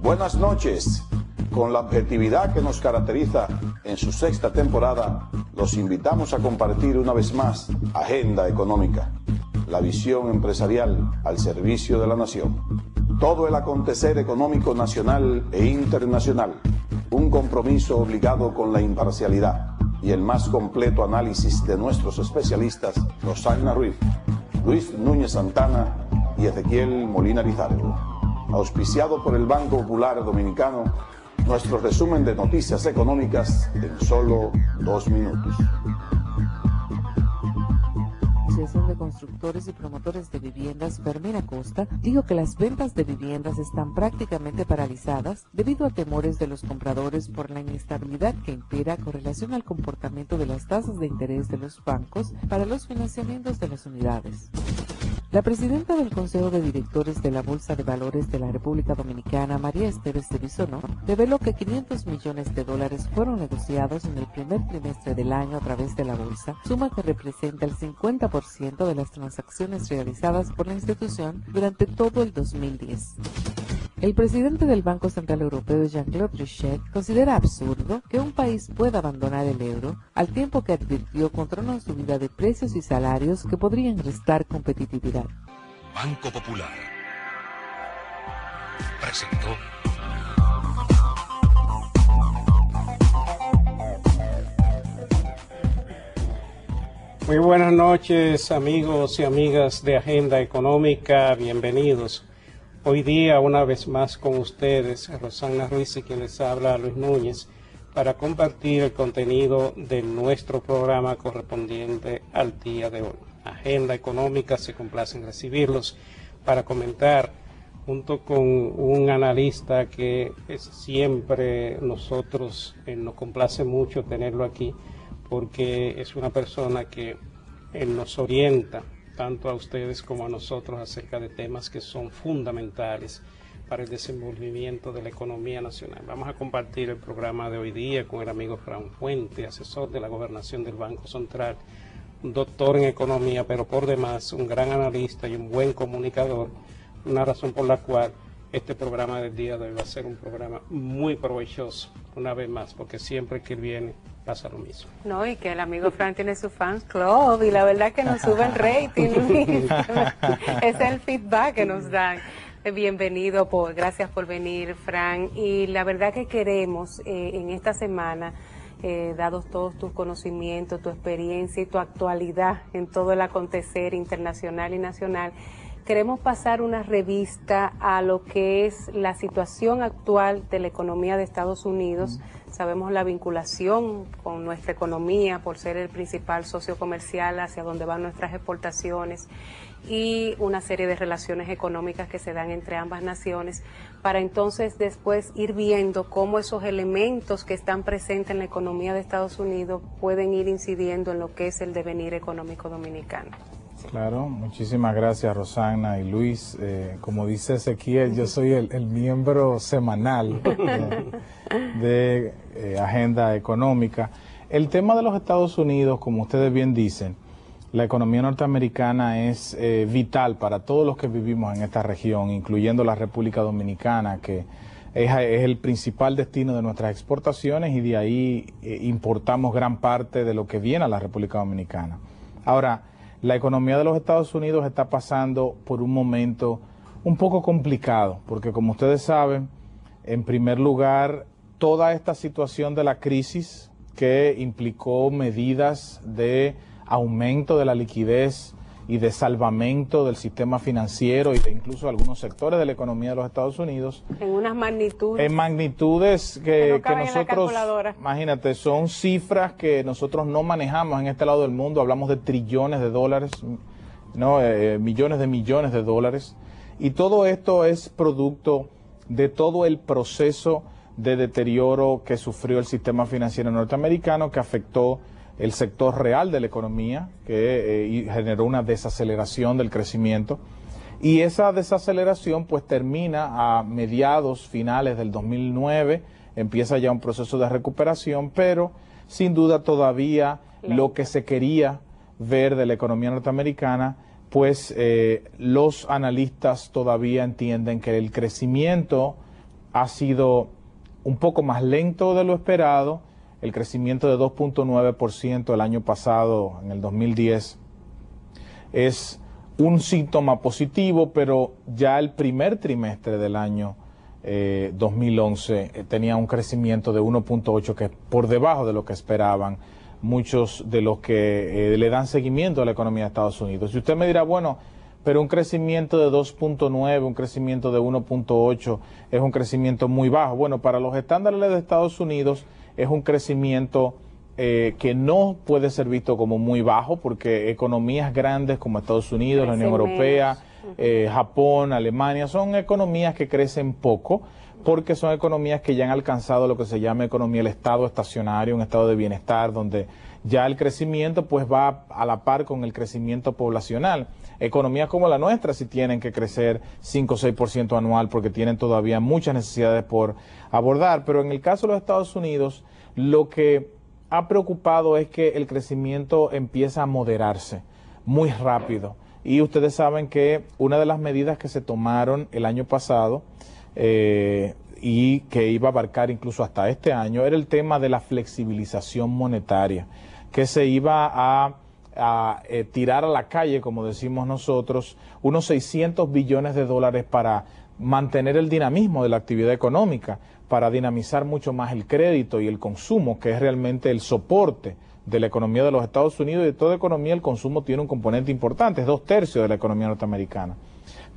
Buenas noches. Con la objetividad que nos caracteriza en su sexta temporada, los invitamos a compartir una vez más Agenda Económica, la visión empresarial al servicio de la nación. Todo el acontecer económico nacional e internacional, un compromiso obligado con la imparcialidad y el más completo análisis de nuestros especialistas, Rosagna Ruiz, Luis Núñez Santana y Ezequiel Molina Lizardo. Auspiciado por el Banco Popular Dominicano, nuestro resumen de noticias económicas en solo 2 minutos. La Asociación de Constructores y Promotores de Viviendas, Fermín Acosta, dijo que las ventas de viviendas están prácticamente paralizadas debido a temores de los compradores por la inestabilidad que impera con relación al comportamiento de las tasas de interés de los bancos para los financiamientos de las unidades. La presidenta del Consejo de Directores de la Bolsa de Valores de la República Dominicana, María Esteves de Bisonó, reveló que $500 millones fueron negociados en el primer trimestre del año a través de la bolsa, suma que representa el 50% de las transacciones realizadas por la institución durante todo el 2010. El presidente del Banco Central Europeo, Jean-Claude Trichet, considera absurdo que un país pueda abandonar el euro, al tiempo que advirtió contra una subida de precios y salarios que podrían restar competitividad. Banco Popular presentó Muy buenas noches, amigos y amigas de Agenda Económica, bienvenidos. Hoy día, una vez más con ustedes, Rosagna Ruiz y quien les habla, Luis Núñez, para compartir el contenido de nuestro programa correspondiente al día de hoy. Agenda Económica, se complace en recibirlos para comentar junto con un analista que siempre nosotros nos complace mucho tenerlo aquí, porque es una persona que nos orienta tanto a ustedes como a nosotros acerca de temas que son fundamentales para el desenvolvimiento de la economía nacional. Vamos a compartir el programa de hoy día con el amigo Fran Fuente, asesor de la Gobernación del Banco Central, un doctor en economía, pero por demás un gran analista y un buen comunicador, una razón por la cual este programa del día de hoy va a ser un programa muy provechoso, una vez más, porque siempre que él viene pasa lo mismo. No, y que el amigo Fran tiene su fan club y la verdad que nos sube el rating, Luis. Es el feedback que nos dan. Bienvenido, gracias por venir, Fran. Y la verdad que queremos en esta semana, dados todos tus conocimientos, tu experiencia y tu actualidad en todo el acontecer internacional y nacional, queremos pasar una revista a lo que es la situación actual de la economía de Estados Unidos. Sabemos la vinculación con nuestra economía por ser el principal socio comercial hacia donde van nuestras exportaciones y una serie de relaciones económicas que se dan entre ambas naciones, para entonces después ir viendo cómo esos elementos que están presentes en la economía de Estados Unidos pueden ir incidiendo en lo que es el devenir económico dominicano. Claro, muchísimas gracias Rosagna y Luis. Como dice Ezequiel, yo soy el miembro semanal de Agenda Económica. El tema de los Estados Unidos, como ustedes bien dicen, la economía norteamericana es vital para todos los que vivimos en esta región, incluyendo la República Dominicana, que es el principal destino de nuestras exportaciones y de ahí importamos gran parte de lo que viene a la República Dominicana. Ahora, la economía de los Estados Unidos está pasando por un momento un poco complicado, porque como ustedes saben, en primer lugar, toda esta situación de la crisis que implicó medidas de aumento de la liquidez y de salvamento del sistema financiero y de incluso algunos sectores de la economía de los Estados Unidos. En unas magnitudes. En magnitudes que nosotros, imagínate, son cifras que nosotros no manejamos en este lado del mundo. Hablamos de trillones de dólares, ¿no? Millones de dólares. Y todo esto es producto de todo el proceso de deterioro que sufrió el sistema financiero norteamericano, que afectó el sector real de la economía, que generó una desaceleración del crecimiento, y esa desaceleración pues termina a mediados finales del 2009, empieza ya un proceso de recuperación, pero sin duda todavía lo que se quería ver de la economía norteamericana, pues los analistas todavía entienden que el crecimiento ha sido un poco más lento de lo esperado. El crecimiento de 2.9% el año pasado, en el 2010, es un síntoma positivo, pero ya el primer trimestre del año 2011 tenía un crecimiento de 1.8%, que es por debajo de lo que esperaban muchos de los que le dan seguimiento a la economía de Estados Unidos. Y usted me dirá, bueno, pero un crecimiento de 2.9, un crecimiento de 1.8 es un crecimiento muy bajo. Bueno, para los estándares de Estados Unidos es un crecimiento que no puede ser visto como muy bajo, porque economías grandes como Estados Unidos, la Unión Europea, Japón, Alemania, son economías que crecen poco, porque son economías que ya han alcanzado lo que se llama economía, el estado estacionario, un estado de bienestar, donde ya el crecimiento pues va a la par con el crecimiento poblacional. Economías como la nuestra sí tienen que crecer 5 o 6% anual, porque tienen todavía muchas necesidades por abordar, pero en el caso de los Estados Unidos, lo que ha preocupado es que el crecimiento empieza a moderarse muy rápido. Y ustedes saben que una de las medidas que se tomaron el año pasado y que iba a abarcar incluso hasta este año era el tema de la flexibilización monetaria, que se iba a tirar a la calle, como decimos nosotros, unos 600 billones de dólares para mantener el dinamismo de la actividad económica, para dinamizar mucho más el crédito y el consumo, que es realmente el soporte de la economía de los Estados Unidos. Y de toda economía el consumo tiene un componente importante, es 2/3 de la economía norteamericana.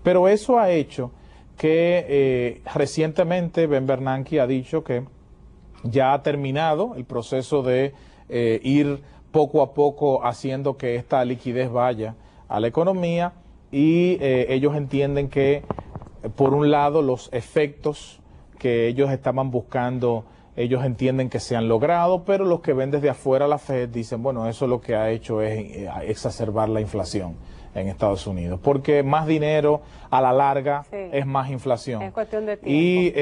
Pero eso ha hecho que recientemente Ben Bernanke ha dicho que ya ha terminado el proceso de ir poco a poco haciendo que esta liquidez vaya a la economía, y ellos entienden que, por un lado, los efectos que ellos estaban buscando, ellos entienden que se han logrado, pero los que ven desde afuera la Fed dicen, bueno, eso lo que ha hecho es exacerbar la inflación en Estados Unidos, porque más dinero a la larga es más inflación. Es cuestión de tiempo. Y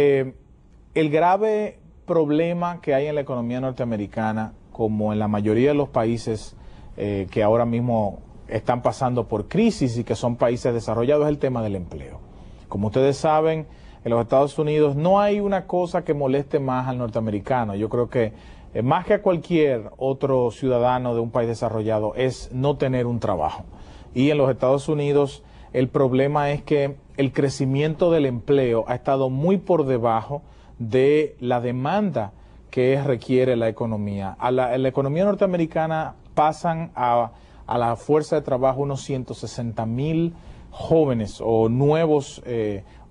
el grave problema que hay en la economía norteamericana, como en la mayoría de los países que ahora mismo están pasando por crisis y que son países desarrollados, es el tema del empleo. Como ustedes saben, en los Estados Unidos no hay una cosa que moleste más al norteamericano. Yo creo que más que a cualquier otro ciudadano de un país desarrollado es no tener un trabajo. Y en los Estados Unidos el problema es que el crecimiento del empleo ha estado muy por debajo de la demanda que requiere la economía. En la economía norteamericana pasan a la fuerza de trabajo unos 160,000 jóvenes o nuevos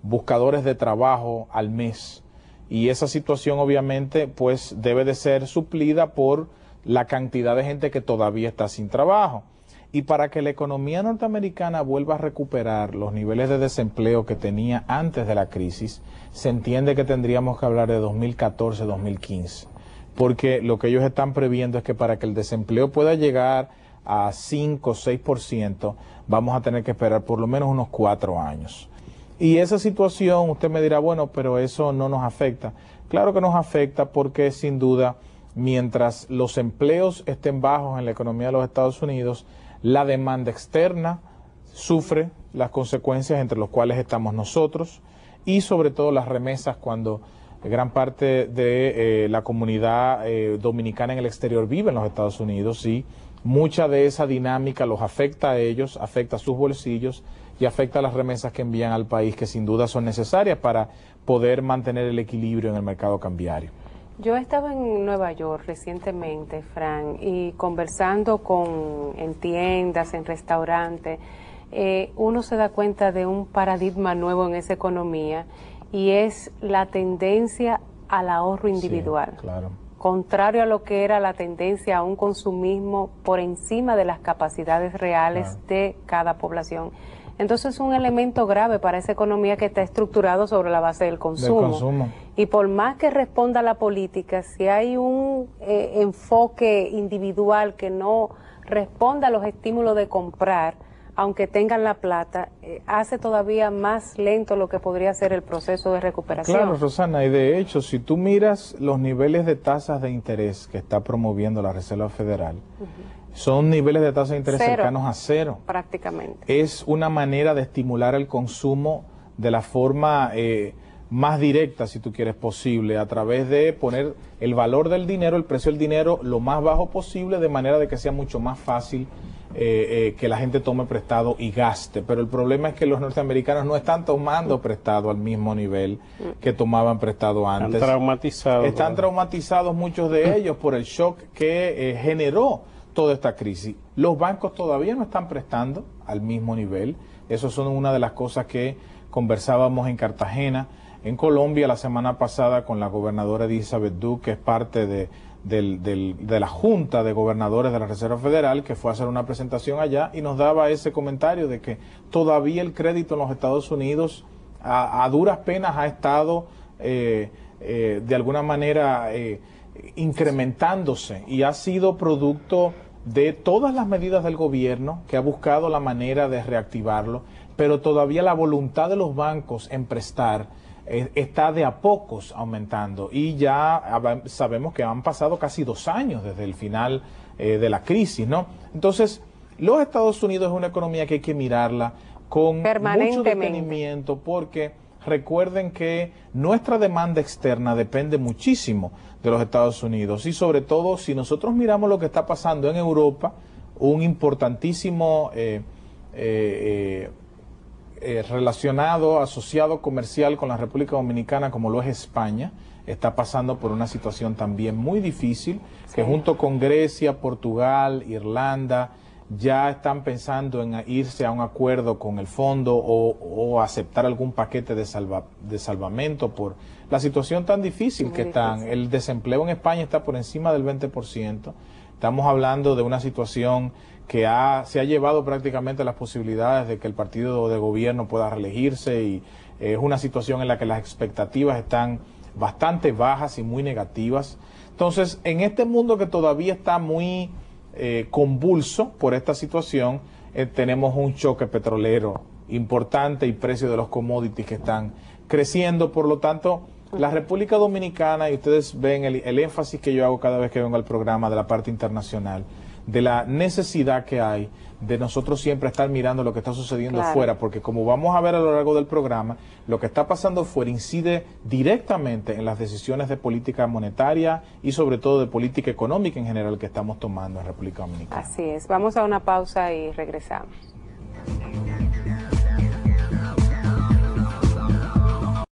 buscadores de trabajo al mes, y esa situación obviamente pues debe de ser suplida por la cantidad de gente que todavía está sin trabajo. Y para que la economía norteamericana vuelva a recuperar los niveles de desempleo que tenía antes de la crisis, se entiende que tendríamos que hablar de 2014-2015, porque lo que ellos están previendo es que para que el desempleo pueda llegar a 5 o 6%, vamos a tener que esperar por lo menos unos 4 años. Y esa situación, usted me dirá, bueno, pero eso no nos afecta. Claro que nos afecta, porque sin duda, mientras los empleos estén bajos en la economía de los Estados Unidos, la demanda externa sufre las consecuencias, entre los cuales estamos nosotros, y sobre todo las remesas, cuando gran parte de la comunidad dominicana en el exterior vive en los Estados Unidos, y mucha de esa dinámica los afecta a ellos, afecta a sus bolsillos y afecta a las remesas que envían al país, que sin duda son necesarias para poder mantener el equilibrio en el mercado cambiario. Yo estaba en Nueva York recientemente, Fran, y conversando en tiendas, en restaurantes, uno se da cuenta de un paradigma nuevo en esa economía, y es la tendencia al ahorro individual. Sí, claro. Contrario a lo que era la tendencia a un consumismo por encima de las capacidades reales de cada población. Entonces es un elemento grave para esa economía que está estructurado sobre la base del consumo. Y por más que responda a la política, si hay un enfoque individual que no responda a los estímulos de comprar, aunque tengan la plata, hace todavía más lento lo que podría ser el proceso de recuperación. Claro, Rosana, y de hecho, si tú miras los niveles de tasas de interés que está promoviendo la Reserva Federal, son niveles de tasas de interés cercanos a cero. Prácticamente. Es una manera de estimular el consumo de la forma más directa, si tú quieres, posible, a través de poner el valor del dinero, el precio del dinero, lo más bajo posible, de manera de que sea mucho más fácil que la gente tome prestado y gaste. Pero el problema es que los norteamericanos no están tomando prestado al mismo nivel que tomaban prestado antes. Están traumatizados muchos de ellos por el shock que generó toda esta crisis. Los bancos todavía no están prestando al mismo nivel. Eso son una de las cosas que conversábamos en Cartagena, en Colombia, la semana pasada con la gobernadora Elizabeth Duque, que es parte de la Junta de Gobernadores de la Reserva Federal, que fue a hacer una presentación allá y nos daba ese comentario de que todavía el crédito en los Estados Unidos a duras penas ha estado de alguna manera incrementándose, y ha sido producto de todas las medidas del gobierno, que ha buscado la manera de reactivarlo, pero todavía la voluntad de los bancos en prestar está de a pocos aumentando, y ya sabemos que han pasado casi 2 años desde el final de la crisis, ¿no? Entonces, los Estados Unidos es una economía que hay que mirarla con mucho detenimiento, porque recuerden que nuestra demanda externa depende muchísimo de los Estados Unidos, y sobre todo si nosotros miramos lo que está pasando en Europa, un importantísimo relacionado, asociado comercial con la República Dominicana, como lo es España, está pasando por una situación también muy difícil, que junto con Grecia, Portugal, Irlanda, ya están pensando en irse a un acuerdo con el fondo o aceptar algún paquete de salvamento por la situación tan difícil que están. El desempleo en España está por encima del 20%. Estamos hablando de una situación que se ha llevado prácticamente las posibilidades de que el partido de gobierno pueda reelegirse, y es una situación en la que las expectativas están bastante bajas y muy negativas. Entonces, en este mundo que todavía está muy convulso por esta situación, tenemos un choque petrolero importante y precios de los commodities que están creciendo. Por lo tanto, la República Dominicana, y ustedes ven el énfasis que yo hago cada vez que vengo al programa de la parte internacional, de la necesidad que hay de nosotros siempre estar mirando lo que está sucediendo fuera, porque como vamos a ver a lo largo del programa, lo que está pasando fuera incide directamente en las decisiones de política monetaria y sobre todo de política económica en general que estamos tomando en República Dominicana. Así es. Vamos a una pausa y regresamos.